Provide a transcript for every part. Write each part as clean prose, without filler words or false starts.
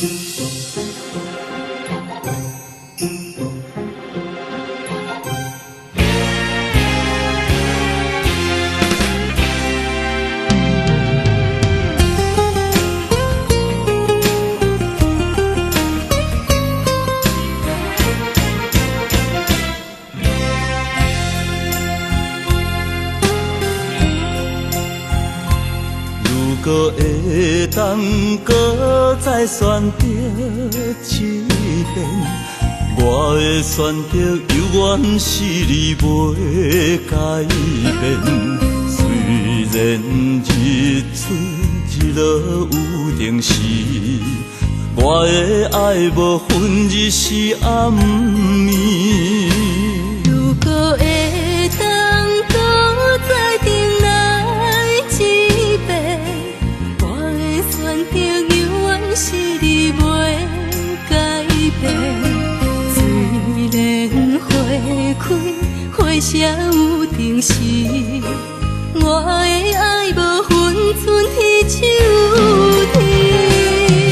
如果会当搁再选择一遍，我会选择永远是你袂改变。虽然日出日落有定时，我的爱无分日是暗暝。如果会当搁再重来一遍，我会选择永远是你袂改变。虽然花开花谢有定时，我的爱无分春天秋天。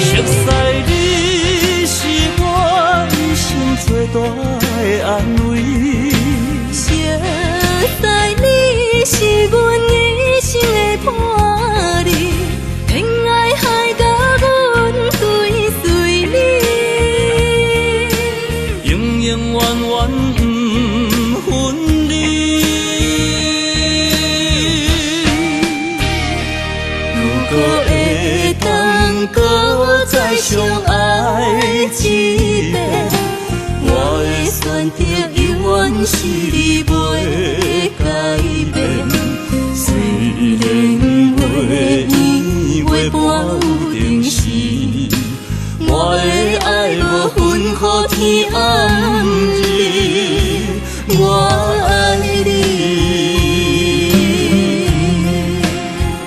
熟悉你是我一生最大的安慰，熟悉你是阮一生的伴侣，天涯海角阮追随你，永永远远不分离。如果会当搁再相爱一遍，我会选择永远是你袂改变。虽然月圆月半有定时，我的爱无分雨天暗